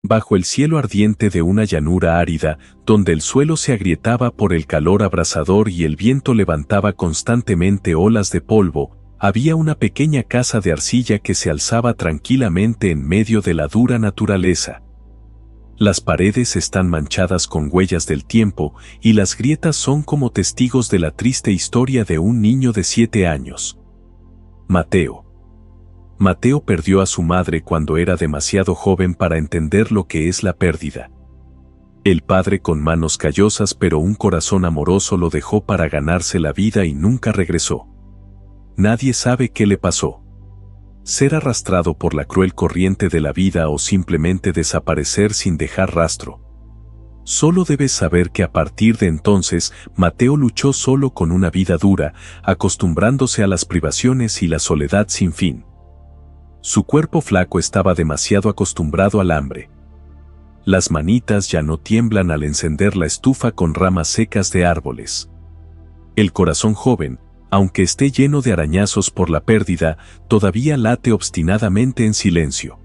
bajo el cielo ardiente de una llanura árida, donde el suelo se agrietaba por el calor abrasador y el viento levantaba constantemente olas de polvo, había una pequeña casa de arcilla que se alzaba tranquilamente en medio de la dura naturaleza. Las paredes están manchadas con huellas del tiempo y las grietas son como testigos de la triste historia de un niño de 7 años. Mateo. Mateo perdió a su madre cuando era demasiado joven para entender lo que es la pérdida. El padre con manos callosas pero un corazón amoroso lo dejó para ganarse la vida y nunca regresó. Nadie sabe qué le pasó. Ser arrastrado por la cruel corriente de la vida o simplemente desaparecer sin dejar rastro. Solo debes saber que a partir de entonces, Mateo luchó solo con una vida dura, acostumbrándose a las privaciones y la soledad sin fin. Su cuerpo flaco estaba demasiado acostumbrado al hambre. Las manitas ya no tiemblan al encender la estufa con ramas secas de árboles. El corazón joven, aunque esté lleno de arañazos por la pérdida, todavía late obstinadamente en silencio.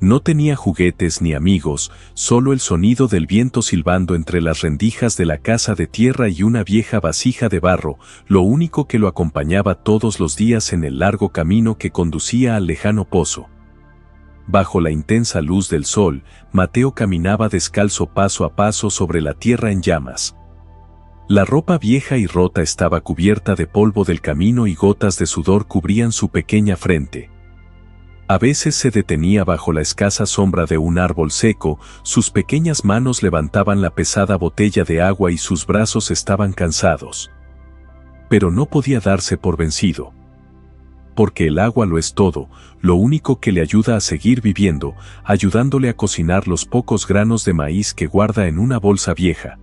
No tenía juguetes ni amigos, solo el sonido del viento silbando entre las rendijas de la casa de tierra y una vieja vasija de barro, lo único que lo acompañaba todos los días en el largo camino que conducía al lejano pozo. Bajo la intensa luz del sol, Mateo caminaba descalzo paso a paso sobre la tierra en llamas. La ropa vieja y rota estaba cubierta de polvo del camino y gotas de sudor cubrían su pequeña frente. A veces se detenía bajo la escasa sombra de un árbol seco, sus pequeñas manos levantaban la pesada botella de agua y sus brazos estaban cansados. Pero no podía darse por vencido. Porque el agua lo es todo, lo único que le ayuda a seguir viviendo, ayudándole a cocinar los pocos granos de maíz que guarda en una bolsa vieja.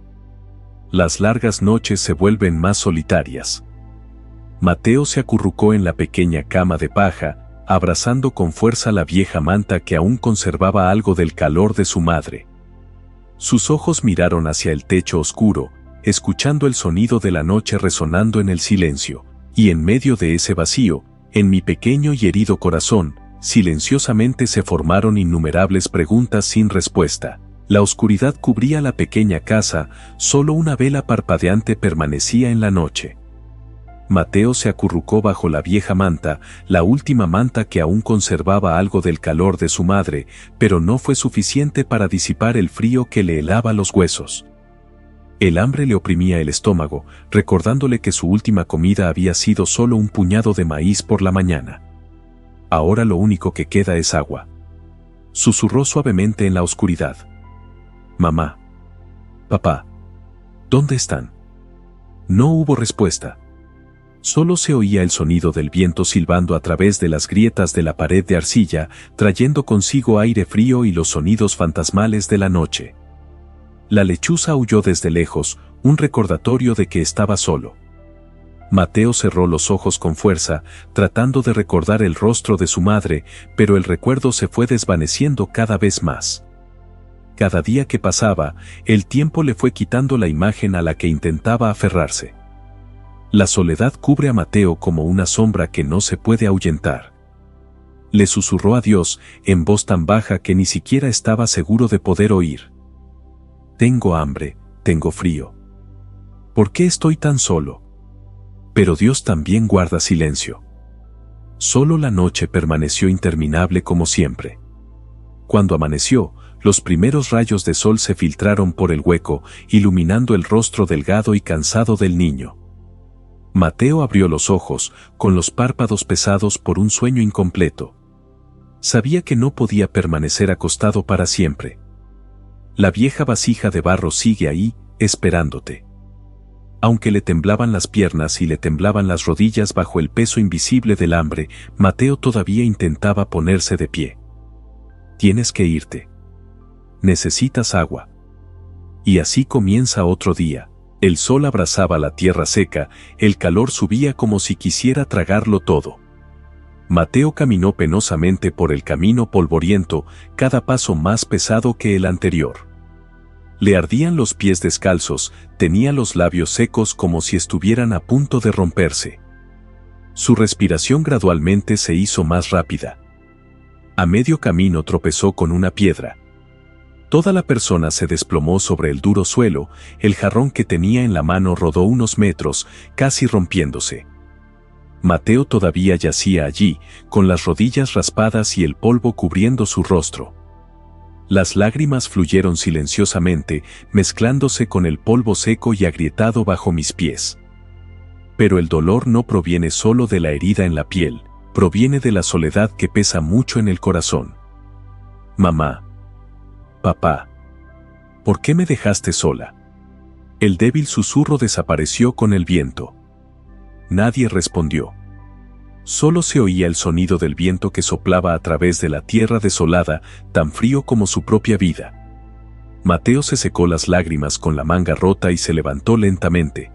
Las largas noches se vuelven más solitarias. Mateo se acurrucó en la pequeña cama de paja, abrazando con fuerza la vieja manta que aún conservaba algo del calor de su madre. Sus ojos miraron hacia el techo oscuro, escuchando el sonido de la noche resonando en el silencio, y en medio de ese vacío, en mi pequeño y herido corazón, silenciosamente se formaron innumerables preguntas sin respuesta. La oscuridad cubría la pequeña casa, solo una vela parpadeante permanecía en la noche. Mateo se acurrucó bajo la vieja manta, la última manta que aún conservaba algo del calor de su madre, pero no fue suficiente para disipar el frío que le helaba los huesos. El hambre le oprimía el estómago, recordándole que su última comida había sido solo un puñado de maíz por la mañana. Ahora lo único que queda es agua. Susurró suavemente en la oscuridad. Mamá. Papá. ¿Dónde están? No hubo respuesta. Solo se oía el sonido del viento silbando a través de las grietas de la pared de arcilla, trayendo consigo aire frío y los sonidos fantasmales de la noche. La lechuza aulló desde lejos, un recordatorio de que estaba solo. Mateo cerró los ojos con fuerza, tratando de recordar el rostro de su madre, pero el recuerdo se fue desvaneciendo cada vez más. Cada día que pasaba, el tiempo le fue quitando la imagen a la que intentaba aferrarse. La soledad cubre a Mateo como una sombra que no se puede ahuyentar. Le susurró a Dios, en voz tan baja que ni siquiera estaba seguro de poder oír. Tengo hambre, tengo frío. ¿Por qué estoy tan solo? Pero Dios también guarda silencio. Solo la noche permaneció interminable como siempre. Cuando amaneció, los primeros rayos de sol se filtraron por el hueco, iluminando el rostro delgado y cansado del niño. Mateo abrió los ojos, con los párpados pesados por un sueño incompleto. Sabía que no podía permanecer acostado para siempre. La vieja vasija de barro sigue ahí, esperándote. Aunque le temblaban las piernas y le temblaban las rodillas bajo el peso invisible del hambre, Mateo todavía intentaba ponerse de pie. Tienes que irte. Necesitas agua. Y así comienza otro día. El sol abrazaba la tierra seca, el calor subía como si quisiera tragarlo todo. Mateo caminó penosamente por el camino polvoriento, cada paso más pesado que el anterior. Le ardían los pies descalzos, tenía los labios secos como si estuvieran a punto de romperse. Su respiración gradualmente se hizo más rápida. A medio camino tropezó con una piedra. Toda la persona se desplomó sobre el duro suelo, el jarrón que tenía en la mano rodó unos metros, casi rompiéndose. Mateo todavía yacía allí, con las rodillas raspadas y el polvo cubriendo su rostro. Las lágrimas fluyeron silenciosamente, mezclándose con el polvo seco y agrietado bajo mis pies. Pero el dolor no proviene solo de la herida en la piel, proviene de la soledad que pesa mucho en el corazón. Mamá. Papá. ¿Por qué me dejaste sola? El débil susurro desapareció con el viento. Nadie respondió. Solo se oía el sonido del viento que soplaba a través de la tierra desolada, tan frío como su propia vida. Mateo se secó las lágrimas con la manga rota y se levantó lentamente.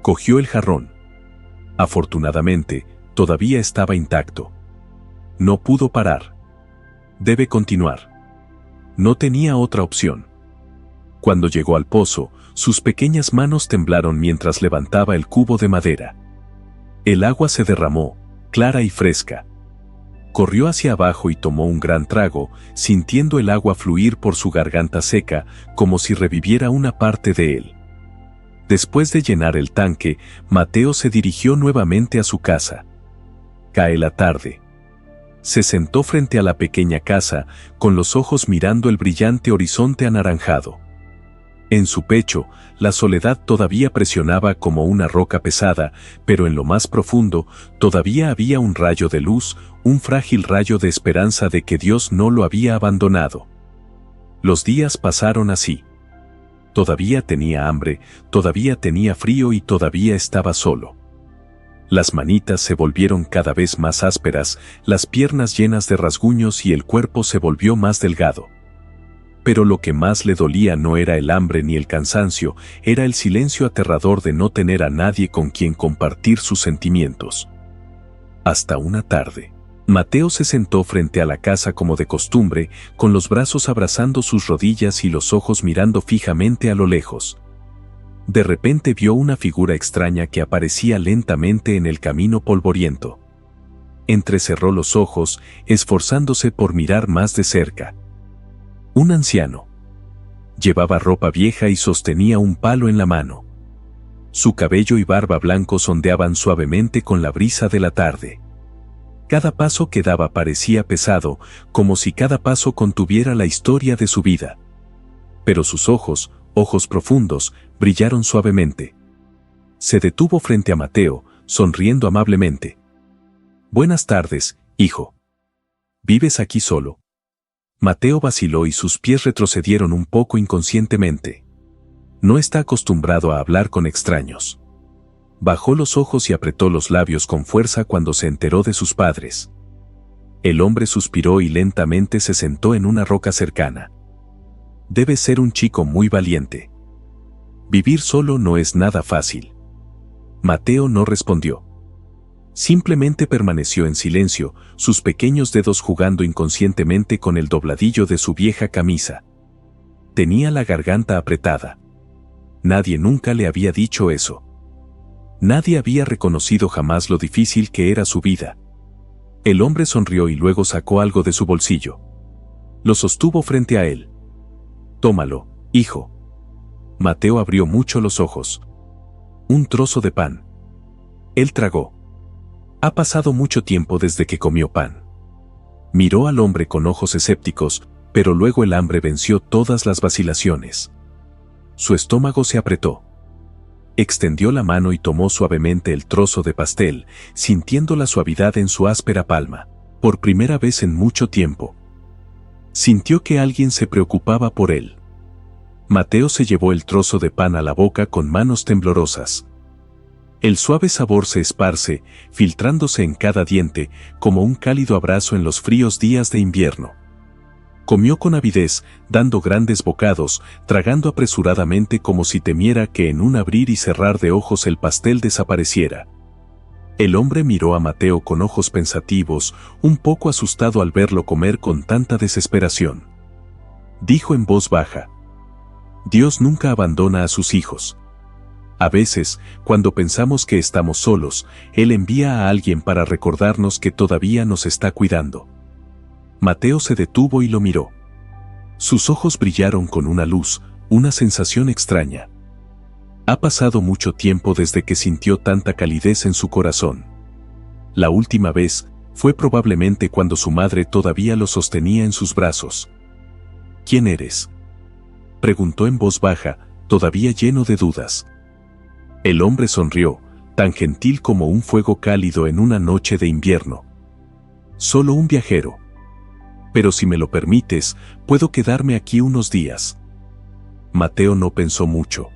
Cogió el jarrón. Afortunadamente, todavía estaba intacto. No pudo parar. Debe continuar. No tenía otra opción. Cuando llegó al pozo, sus pequeñas manos temblaron mientras levantaba el cubo de madera. El agua se derramó, clara y fresca. Corrió hacia abajo y tomó un gran trago, sintiendo el agua fluir por su garganta seca, como si reviviera una parte de él. Después de llenar el tanque, Mateo se dirigió nuevamente a su casa. Cae la tarde. Se sentó frente a la pequeña casa, con los ojos mirando el brillante horizonte anaranjado. En su pecho, la soledad todavía presionaba como una roca pesada, pero en lo más profundo, todavía había un rayo de luz, un frágil rayo de esperanza de que Dios no lo había abandonado. Los días pasaron así. Todavía tenía hambre, todavía tenía frío y todavía estaba solo. Las manitas se volvieron cada vez más ásperas, las piernas llenas de rasguños y el cuerpo se volvió más delgado. Pero lo que más le dolía no era el hambre ni el cansancio, era el silencio aterrador de no tener a nadie con quien compartir sus sentimientos. Hasta una tarde, Mateo se sentó frente a la casa como de costumbre, con los brazos abrazando sus rodillas y los ojos mirando fijamente a lo lejos. De repente vio una figura extraña que aparecía lentamente en el camino polvoriento. Entrecerró los ojos, esforzándose por mirar más de cerca. Un anciano. Llevaba ropa vieja y sostenía un palo en la mano. Su cabello y barba blancos ondeaban suavemente con la brisa de la tarde. Cada paso que daba parecía pesado, como si cada paso contuviera la historia de su vida. Pero sus ojos, ojos profundos, brillaron suavemente. Se detuvo frente a Mateo, sonriendo amablemente. «Buenas tardes, hijo. ¿Vives aquí solo?» Mateo vaciló y sus pies retrocedieron un poco inconscientemente. No está acostumbrado a hablar con extraños. Bajó los ojos y apretó los labios con fuerza cuando se enteró de sus padres. El hombre suspiró y lentamente se sentó en una roca cercana. Debe ser un chico muy valiente. Vivir solo no es nada fácil. Mateo no respondió. Simplemente permaneció en silencio, sus pequeños dedos jugando inconscientemente con el dobladillo de su vieja camisa. Tenía la garganta apretada. Nadie nunca le había dicho eso. Nadie había reconocido jamás lo difícil que era su vida. El hombre sonrió y luego sacó algo de su bolsillo. Lo sostuvo frente a él. «Tómalo, hijo». Mateo abrió mucho los ojos. Un trozo de pan. Él tragó. Ha pasado mucho tiempo desde que comió pan. Miró al hombre con ojos escépticos, pero luego el hambre venció todas las vacilaciones. Su estómago se apretó. Extendió la mano y tomó suavemente el trozo de pastel, sintiendo la suavidad en su áspera palma, por primera vez en mucho tiempo. Sintió que alguien se preocupaba por él. Mateo se llevó el trozo de pan a la boca con manos temblorosas. El suave sabor se esparce, filtrándose en cada diente, como un cálido abrazo en los fríos días de invierno. Comió con avidez, dando grandes bocados, tragando apresuradamente como si temiera que en un abrir y cerrar de ojos el pastel desapareciera. El hombre miró a Mateo con ojos pensativos, un poco asustado al verlo comer con tanta desesperación. Dijo en voz baja: «Dios nunca abandona a sus hijos. A veces, cuando pensamos que estamos solos, Él envía a alguien para recordarnos que todavía nos está cuidando». Mateo se detuvo y lo miró. Sus ojos brillaron con una luz, una sensación extraña. Ha pasado mucho tiempo desde que sintió tanta calidez en su corazón. La última vez fue probablemente cuando su madre todavía lo sostenía en sus brazos. ¿Quién eres?, preguntó en voz baja, todavía lleno de dudas. El hombre sonrió, tan gentil como un fuego cálido en una noche de invierno. Solo un viajero. Pero si me lo permites, puedo quedarme aquí unos días. Mateo no pensó mucho.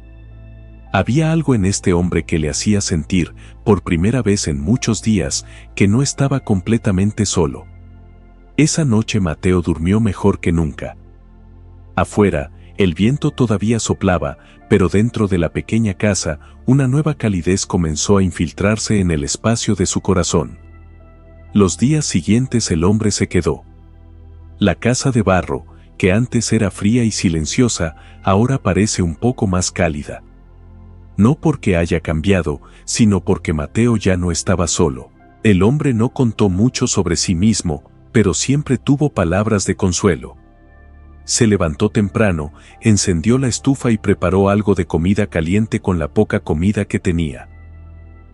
Había algo en este hombre que le hacía sentir, por primera vez en muchos días, que no estaba completamente solo. Esa noche Mateo durmió mejor que nunca. Afuera, el viento todavía soplaba, pero dentro de la pequeña casa, una nueva calidez comenzó a infiltrarse en el espacio de su corazón. Los días siguientes el hombre se quedó. La casa de barro, que antes era fría y silenciosa, ahora parece un poco más cálida. No porque haya cambiado, sino porque Mateo ya no estaba solo. El hombre no contó mucho sobre sí mismo, pero siempre tuvo palabras de consuelo. Se levantó temprano, encendió la estufa y preparó algo de comida caliente con la poca comida que tenía.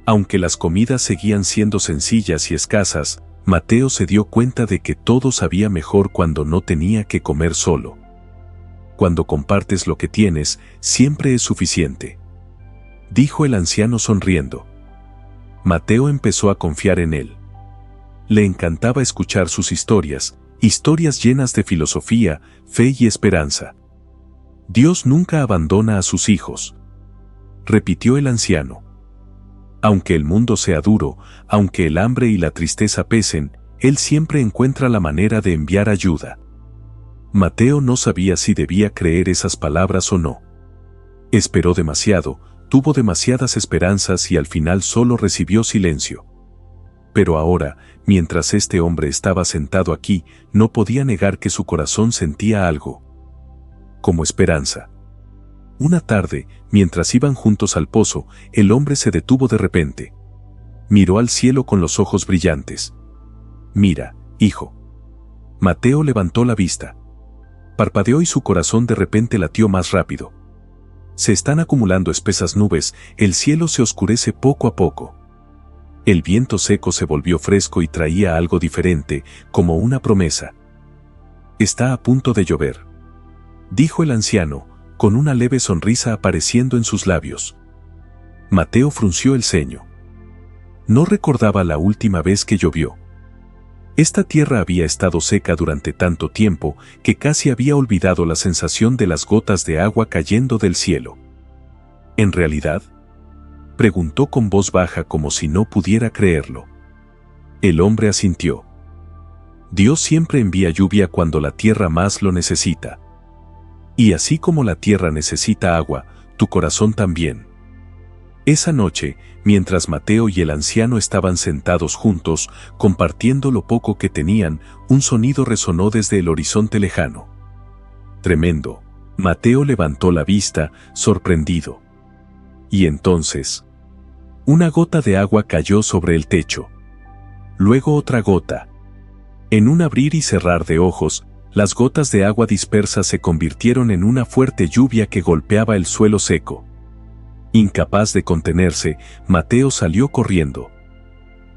Aunque las comidas seguían siendo sencillas y escasas, Mateo se dio cuenta de que todo sabía mejor cuando no tenía que comer solo. Cuando compartes lo que tienes, siempre es suficiente, dijo el anciano sonriendo. Mateo empezó a confiar en él. Le encantaba escuchar sus historias llenas de filosofía, fe y esperanza. Dios nunca abandona a sus hijos, repitió el anciano. Aunque el mundo sea duro, aunque el hambre y la tristeza pesen, Él siempre encuentra la manera de enviar ayuda. Mateo no sabía si debía creer esas palabras o no. Esperó demasiado, tuvo demasiadas esperanzas y al final solo recibió silencio. Pero ahora, mientras este hombre estaba sentado aquí, no podía negar que su corazón sentía algo. Como esperanza. Una tarde, mientras iban juntos al pozo, el hombre se detuvo de repente. Miró al cielo con los ojos brillantes. «Mira, hijo». Mateo levantó la vista. Parpadeó y su corazón de repente latió más rápido. Se están acumulando espesas nubes, el cielo se oscurece poco a poco. El viento seco se volvió fresco y traía algo diferente, como una promesa. «Está a punto de llover», dijo el anciano, con una leve sonrisa apareciendo en sus labios. Mateo frunció el ceño. No recordaba la última vez que llovió. Esta tierra había estado seca durante tanto tiempo que casi había olvidado la sensación de las gotas de agua cayendo del cielo. ¿En realidad?, preguntó con voz baja como si no pudiera creerlo. El hombre asintió. Dios siempre envía lluvia cuando la tierra más lo necesita. Y así como la tierra necesita agua, tu corazón también. Esa noche, mientras Mateo y el anciano estaban sentados juntos, compartiendo lo poco que tenían, un sonido resonó desde el horizonte lejano. Tremendo. Mateo levantó la vista, sorprendido. Y entonces, una gota de agua cayó sobre el techo. Luego otra gota. En un abrir y cerrar de ojos, las gotas de agua dispersas se convirtieron en una fuerte lluvia que golpeaba el suelo seco. Incapaz de contenerse, Mateo salió corriendo.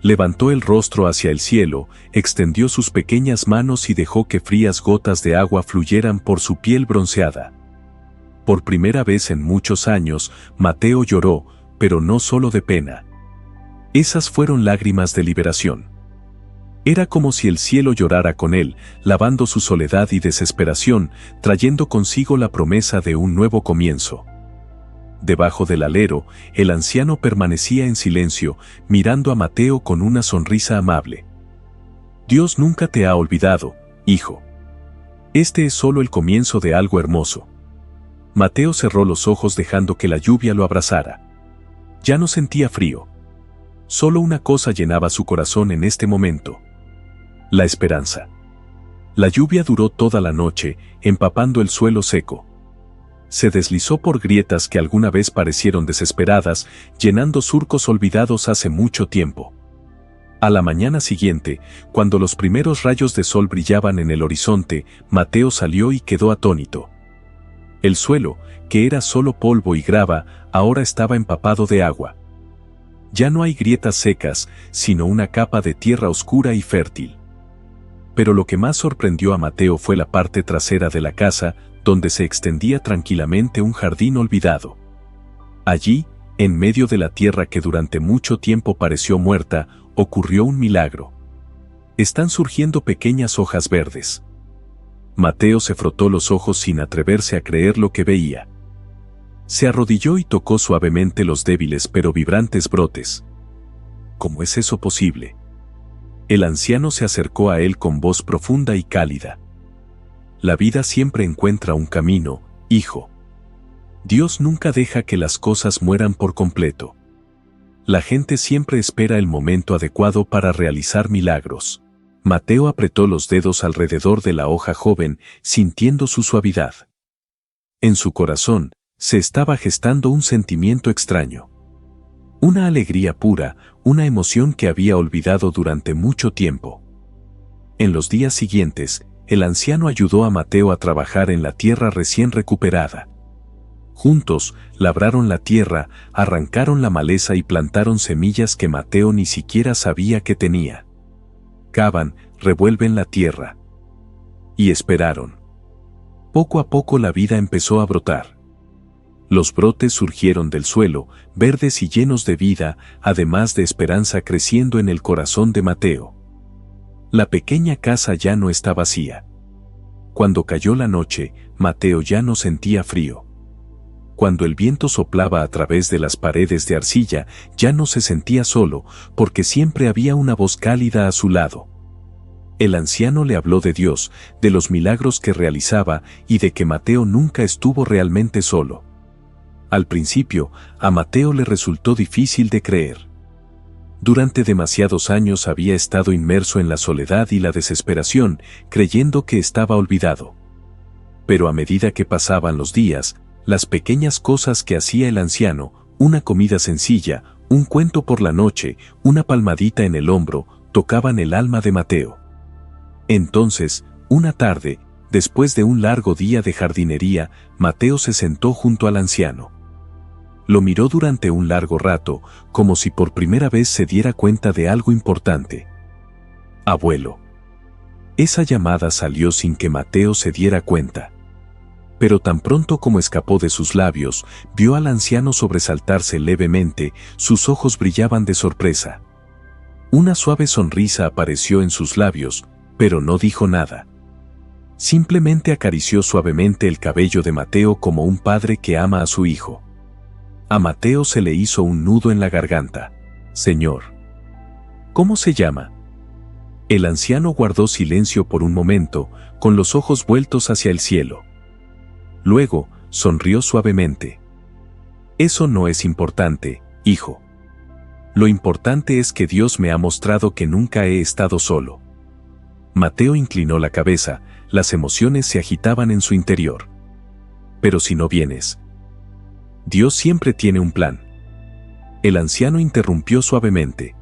Levantó el rostro hacia el cielo, extendió sus pequeñas manos y dejó que frías gotas de agua fluyeran por su piel bronceada. Por primera vez en muchos años, Mateo lloró, pero no solo de pena. Esas fueron lágrimas de liberación. Era como si el cielo llorara con él, lavando su soledad y desesperación, trayendo consigo la promesa de un nuevo comienzo. Debajo del alero, el anciano permanecía en silencio, mirando a Mateo con una sonrisa amable. Dios nunca te ha olvidado, hijo. Este es solo el comienzo de algo hermoso. Mateo cerró los ojos dejando que la lluvia lo abrazara. Ya no sentía frío. Solo una cosa llenaba su corazón en este momento. La esperanza. La lluvia duró toda la noche, empapando el suelo seco. Se deslizó por grietas que alguna vez parecieron desesperadas, llenando surcos olvidados hace mucho tiempo. A la mañana siguiente, cuando los primeros rayos de sol brillaban en el horizonte, Mateo salió y quedó atónito. El suelo, que era solo polvo y grava, ahora estaba empapado de agua. Ya no hay grietas secas, sino una capa de tierra oscura y fértil. Pero lo que más sorprendió a Mateo fue la parte trasera de la casa, donde se extendía tranquilamente un jardín olvidado. Allí, en medio de la tierra que durante mucho tiempo pareció muerta, ocurrió un milagro. Están surgiendo pequeñas hojas verdes. Mateo se frotó los ojos sin atreverse a creer lo que veía. Se arrodilló y tocó suavemente los débiles pero vibrantes brotes. ¿Cómo es eso posible? El anciano se acercó a él con voz profunda y cálida. La vida siempre encuentra un camino, hijo. Dios nunca deja que las cosas mueran por completo. La gente siempre espera el momento adecuado para realizar milagros. Mateo apretó los dedos alrededor de la hoja joven, sintiendo su suavidad. En su corazón, se estaba gestando un sentimiento extraño. Una alegría pura, una emoción que había olvidado durante mucho tiempo. En los días siguientes, el anciano ayudó a Mateo a trabajar en la tierra recién recuperada. Juntos, labraron la tierra, arrancaron la maleza y plantaron semillas que Mateo ni siquiera sabía que tenía. Cavan, revuelven la tierra. Y esperaron. Poco a poco la vida empezó a brotar. Los brotes surgieron del suelo, verdes y llenos de vida, además de esperanza creciendo en el corazón de Mateo. La pequeña casa ya no está vacía. Cuando cayó la noche, Mateo ya no sentía frío. Cuando el viento soplaba a través de las paredes de arcilla, ya no se sentía solo, porque siempre había una voz cálida a su lado. El anciano le habló de Dios, de los milagros que realizaba y de que Mateo nunca estuvo realmente solo. Al principio, a Mateo le resultó difícil de creer. Durante demasiados años había estado inmerso en la soledad y la desesperación, creyendo que estaba olvidado. Pero a medida que pasaban los días, las pequeñas cosas que hacía el anciano, una comida sencilla, un cuento por la noche, una palmadita en el hombro, tocaban el alma de Mateo. Entonces, una tarde, después de un largo día de jardinería, Mateo se sentó junto al anciano. Lo miró durante un largo rato, como si por primera vez se diera cuenta de algo importante. «Abuelo». Esa llamada salió sin que Mateo se diera cuenta. Pero tan pronto como escapó de sus labios, vio al anciano sobresaltarse levemente, sus ojos brillaban de sorpresa. Una suave sonrisa apareció en sus labios, pero no dijo nada. Simplemente acarició suavemente el cabello de Mateo como un padre que ama a su hijo. A Mateo se le hizo un nudo en la garganta. «Señor». «¿Cómo se llama?». El anciano guardó silencio por un momento, con los ojos vueltos hacia el cielo. Luego, sonrió suavemente. «Eso no es importante, hijo. Lo importante es que Dios me ha mostrado que nunca he estado solo». Mateo inclinó la cabeza, las emociones se agitaban en su interior. «Pero si no vienes». «Dios siempre tiene un plan». El anciano interrumpió suavemente.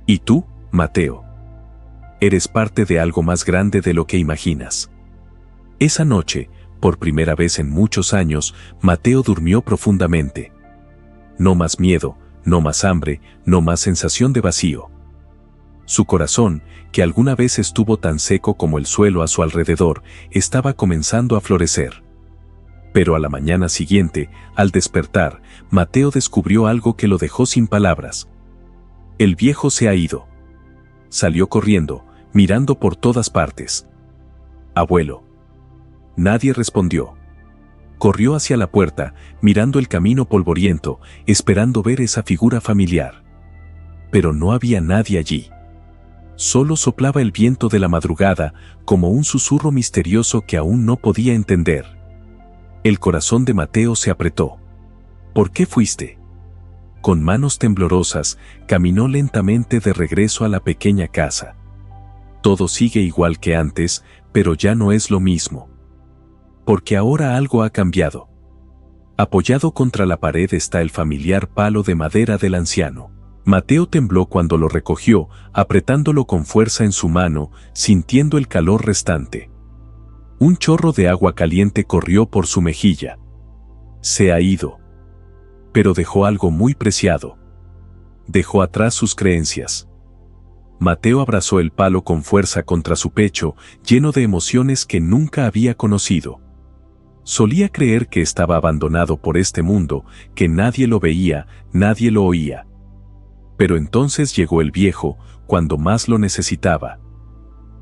«¿Y tú, Mateo? Eres parte de algo más grande de lo que imaginas». Esa noche, por primera vez en muchos años, Mateo durmió profundamente. No más miedo, no más hambre, no más sensación de vacío. Su corazón, que alguna vez estuvo tan seco como el suelo a su alrededor, estaba comenzando a florecer. Pero a la mañana siguiente, al despertar, Mateo descubrió algo que lo dejó sin palabras. El viejo se ha ido. Salió corriendo, mirando por todas partes. «Abuelo». Nadie respondió. Corrió hacia la puerta, mirando el camino polvoriento, esperando ver esa figura familiar. Pero no había nadie allí. Solo soplaba el viento de la madrugada, como un susurro misterioso que aún no podía entender. El corazón de Mateo se apretó. «¿Por qué fuiste?». Con manos temblorosas, caminó lentamente de regreso a la pequeña casa. Todo sigue igual que antes, pero ya no es lo mismo. Porque ahora algo ha cambiado. Apoyado contra la pared está el familiar palo de madera del anciano. Mateo tembló cuando lo recogió, apretándolo con fuerza en su mano, sintiendo el calor restante. Un chorro de agua caliente corrió por su mejilla. Se ha ido. Pero dejó algo muy preciado. Dejó atrás sus creencias. Mateo abrazó el palo con fuerza contra su pecho, lleno de emociones que nunca había conocido. Solía creer que estaba abandonado por este mundo, que nadie lo veía, nadie lo oía. Pero entonces llegó el viejo, cuando más lo necesitaba.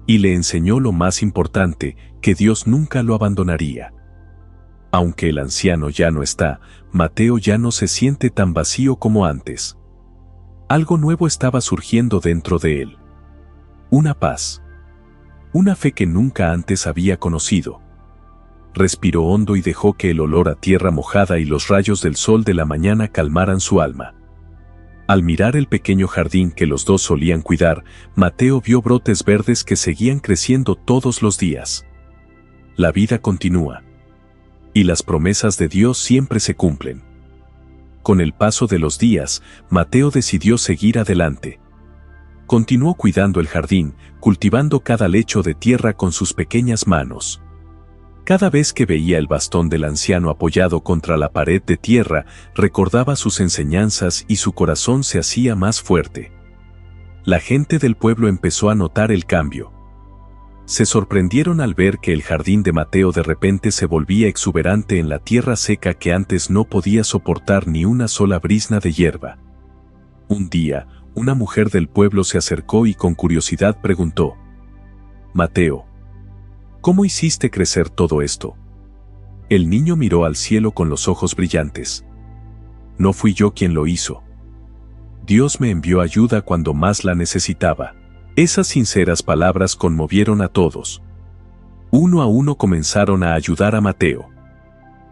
Y le enseñó lo más importante, que Dios nunca lo abandonaría. Aunque el anciano ya no está, Mateo ya no se siente tan vacío como antes. Algo nuevo estaba surgiendo dentro de él. Una paz. Una fe que nunca antes había conocido. Respiró hondo y dejó que el olor a tierra mojada y los rayos del sol de la mañana calmaran su alma. Al mirar el pequeño jardín que los dos solían cuidar, Mateo vio brotes verdes que seguían creciendo todos los días. La vida continúa. Y las promesas de Dios siempre se cumplen. Con el paso de los días, Mateo decidió seguir adelante. Continuó cuidando el jardín, cultivando cada lecho de tierra con sus pequeñas manos. Cada vez que veía el bastón del anciano apoyado contra la pared de tierra, recordaba sus enseñanzas y su corazón se hacía más fuerte. La gente del pueblo empezó a notar el cambio. Se sorprendieron al ver que el jardín de Mateo de repente se volvía exuberante en la tierra seca que antes no podía soportar ni una sola brizna de hierba. Un día, una mujer del pueblo se acercó y con curiosidad preguntó: «Mateo, ¿cómo hiciste crecer todo esto?». El niño miró al cielo con los ojos brillantes. «No fui yo quien lo hizo. Dios me envió ayuda cuando más la necesitaba». Esas sinceras palabras conmovieron a todos. Uno a uno comenzaron a ayudar a Mateo.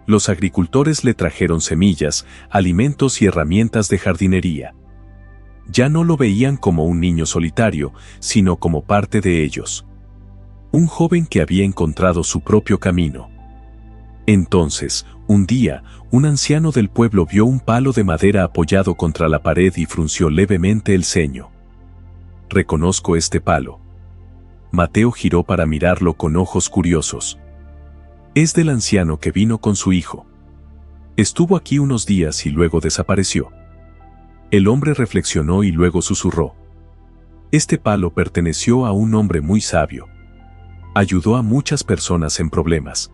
Los agricultores le trajeron semillas, alimentos y herramientas de jardinería. Ya no lo veían como un niño solitario, sino como parte de ellos. Un joven que había encontrado su propio camino. Entonces, un día, un anciano del pueblo vio un palo de madera apoyado contra la pared y frunció levemente el ceño. «Reconozco este palo». Mateo giró para mirarlo con ojos curiosos. «Es del anciano que vino con su hijo. Estuvo aquí unos días y luego desapareció». El hombre reflexionó y luego susurró: «Este palo perteneció a un hombre muy sabio. Ayudó a muchas personas en problemas.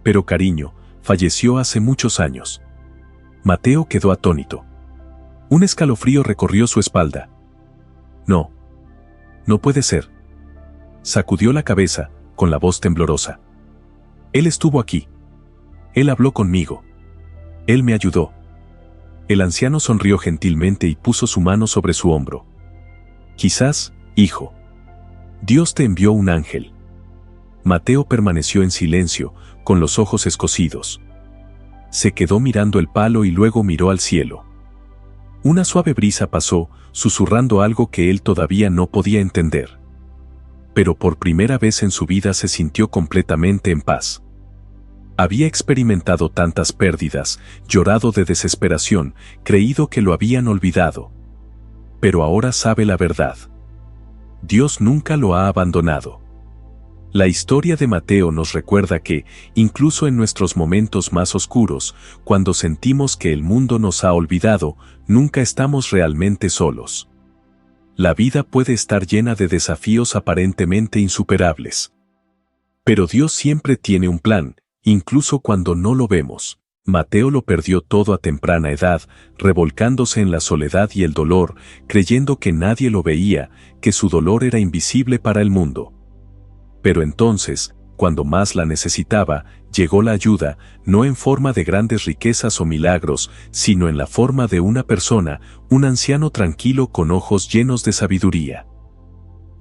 Pero cariño, falleció hace muchos años». Mateo quedó atónito. Un escalofrío recorrió su espalda. «No. No puede ser». Sacudió la cabeza, con la voz temblorosa. «Él estuvo aquí. Él habló conmigo. Él me ayudó». El anciano sonrió gentilmente y puso su mano sobre su hombro. «Quizás, hijo. Dios te envió un ángel». Mateo permaneció en silencio, con los ojos escocidos. Se quedó mirando el palo y luego miró al cielo. Una suave brisa pasó, susurrando algo que él todavía no podía entender. Pero por primera vez en su vida se sintió completamente en paz. Había experimentado tantas pérdidas, llorado de desesperación, creído que lo habían olvidado. Pero ahora sabe la verdad. Dios nunca lo ha abandonado. La historia de Mateo nos recuerda que, incluso en nuestros momentos más oscuros, cuando sentimos que el mundo nos ha olvidado, nunca estamos realmente solos. La vida puede estar llena de desafíos aparentemente insuperables. Pero Dios siempre tiene un plan, incluso cuando no lo vemos. Mateo lo perdió todo a temprana edad, revolcándose en la soledad y el dolor, creyendo que nadie lo veía, que su dolor era invisible para el mundo. Pero entonces, cuando más la necesitaba, llegó la ayuda, no en forma de grandes riquezas o milagros, sino en la forma de una persona, un anciano tranquilo con ojos llenos de sabiduría.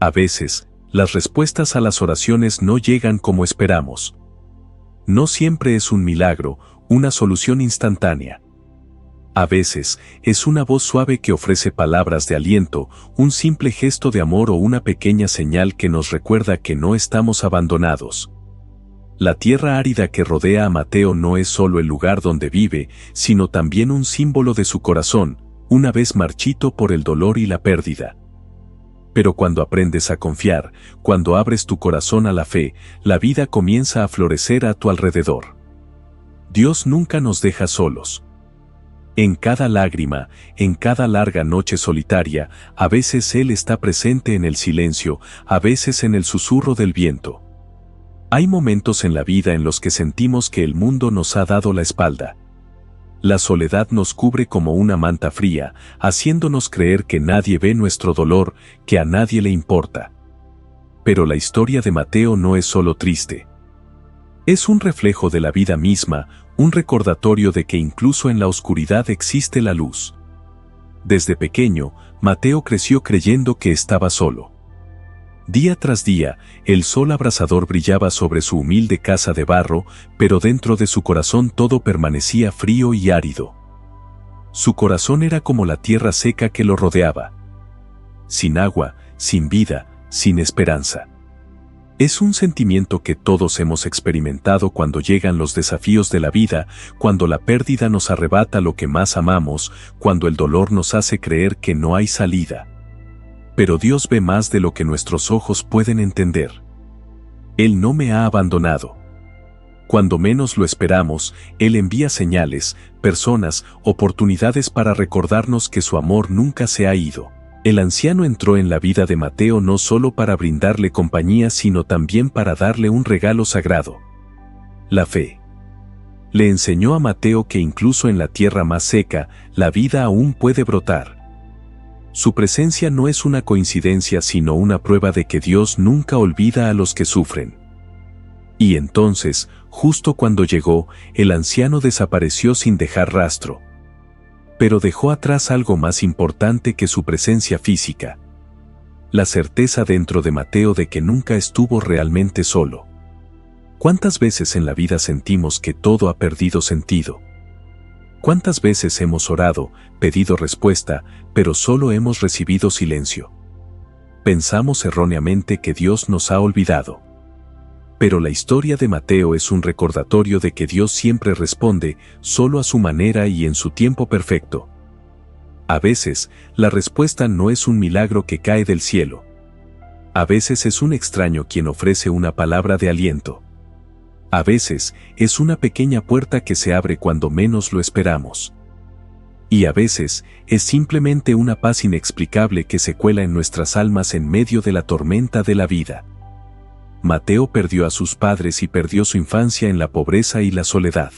A veces, las respuestas a las oraciones no llegan como esperamos. No siempre es un milagro, una solución instantánea. A veces, es una voz suave que ofrece palabras de aliento, un simple gesto de amor o una pequeña señal que nos recuerda que no estamos abandonados. La tierra árida que rodea a Mateo no es solo el lugar donde vive, sino también un símbolo de su corazón, una vez marchito por el dolor y la pérdida. Pero cuando aprendes a confiar, cuando abres tu corazón a la fe, la vida comienza a florecer a tu alrededor. Dios nunca nos deja solos. En cada lágrima, en cada larga noche solitaria, a veces Él está presente en el silencio, a veces en el susurro del viento. Hay momentos en la vida en los que sentimos que el mundo nos ha dado la espalda. La soledad nos cubre como una manta fría, haciéndonos creer que nadie ve nuestro dolor, que a nadie le importa. Pero la historia de Mateo no es solo triste. Es un reflejo de la vida misma, un recordatorio de que incluso en la oscuridad existe la luz. Desde pequeño, Mateo creció creyendo que estaba solo. Día tras día, el sol abrasador brillaba sobre su humilde casa de barro, pero dentro de su corazón todo permanecía frío y árido. Su corazón era como la tierra seca que lo rodeaba. Sin agua, sin vida, sin esperanza. Es un sentimiento que todos hemos experimentado cuando llegan los desafíos de la vida, cuando la pérdida nos arrebata lo que más amamos, cuando el dolor nos hace creer que no hay salida. Pero Dios ve más de lo que nuestros ojos pueden entender. Él no me ha abandonado. Cuando menos lo esperamos, Él envía señales, personas, oportunidades para recordarnos que su amor nunca se ha ido. El anciano entró en la vida de Mateo no solo para brindarle compañía, sino también para darle un regalo sagrado: la fe. Le enseñó a Mateo que incluso en la tierra más seca, la vida aún puede brotar. Su presencia no es una coincidencia, sino una prueba de que Dios nunca olvida a los que sufren. Y entonces, justo cuando llegó, el anciano desapareció sin dejar rastro. Pero dejó atrás algo más importante que su presencia física: la certeza dentro de Mateo de que nunca estuvo realmente solo. ¿Cuántas veces en la vida sentimos que todo ha perdido sentido? ¿Cuántas veces hemos orado, pedido respuesta, pero solo hemos recibido silencio? Pensamos erróneamente que Dios nos ha olvidado. Pero la historia de Mateo es un recordatorio de que Dios siempre responde, solo a su manera y en su tiempo perfecto. A veces, la respuesta no es un milagro que cae del cielo. A veces es un extraño quien ofrece una palabra de aliento. A veces, es una pequeña puerta que se abre cuando menos lo esperamos. Y a veces, es simplemente una paz inexplicable que se cuela en nuestras almas en medio de la tormenta de la vida. Mateo perdió a sus padres y perdió su infancia en la pobreza y la soledad.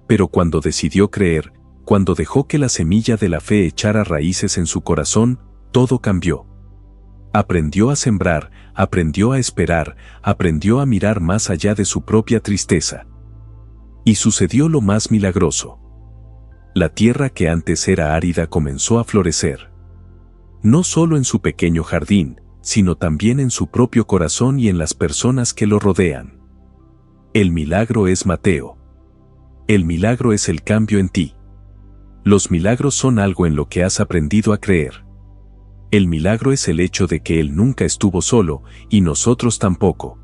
Pero cuando decidió creer, cuando dejó que la semilla de la fe echara raíces en su corazón, todo cambió. Aprendió a sembrar, aprendió a esperar, aprendió a mirar más allá de su propia tristeza. Y sucedió lo más milagroso. La tierra que antes era árida comenzó a florecer. No solo en su pequeño jardín, sino también en su propio corazón y en las personas que lo rodean. El milagro es Mateo. El milagro es el cambio en ti. Los milagros son algo en lo que has aprendido a creer. El milagro es el hecho de que Él nunca estuvo solo, y nosotros tampoco.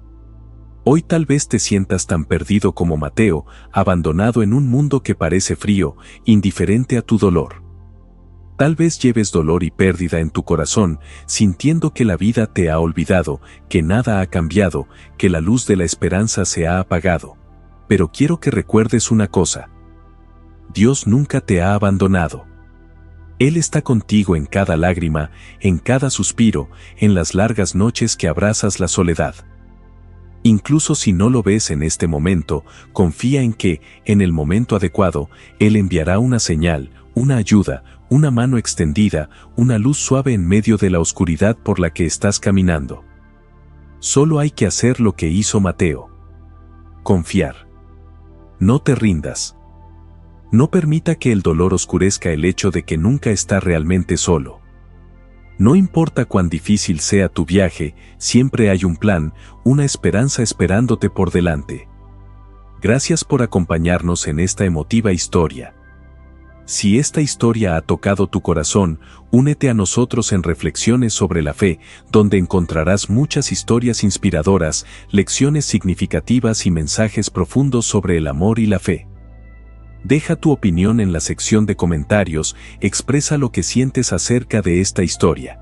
Hoy tal vez te sientas tan perdido como Mateo, abandonado en un mundo que parece frío, indiferente a tu dolor. Tal vez lleves dolor y pérdida en tu corazón, sintiendo que la vida te ha olvidado, que nada ha cambiado, que la luz de la esperanza se ha apagado. Pero quiero que recuerdes una cosa: Dios nunca te ha abandonado. Él está contigo en cada lágrima, en cada suspiro, en las largas noches que abrazas la soledad. Incluso si no lo ves en este momento, confía en que, en el momento adecuado, Él enviará una señal, una ayuda, una mano extendida, una luz suave en medio de la oscuridad por la que estás caminando. Solo hay que hacer lo que hizo Mateo: confiar. No te rindas. No permita que el dolor oscurezca el hecho de que nunca está realmente solo. No importa cuán difícil sea tu viaje, siempre hay un plan, una esperanza esperándote por delante. Gracias por acompañarnos en esta emotiva historia. Si esta historia ha tocado tu corazón, únete a nosotros en Reflexiones sobre la Fe, donde encontrarás muchas historias inspiradoras, lecciones significativas y mensajes profundos sobre el amor y la fe. Deja tu opinión en la sección de comentarios, expresa lo que sientes acerca de esta historia.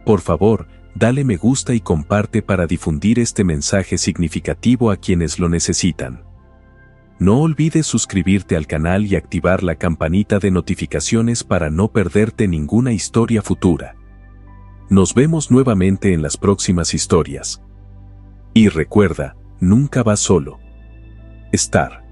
Por favor, dale me gusta y comparte para difundir este mensaje significativo a quienes lo necesitan. No olvides suscribirte al canal y activar la campanita de notificaciones para no perderte ninguna historia futura. Nos vemos nuevamente en las próximas historias. Y recuerda, nunca vas solo. Estar.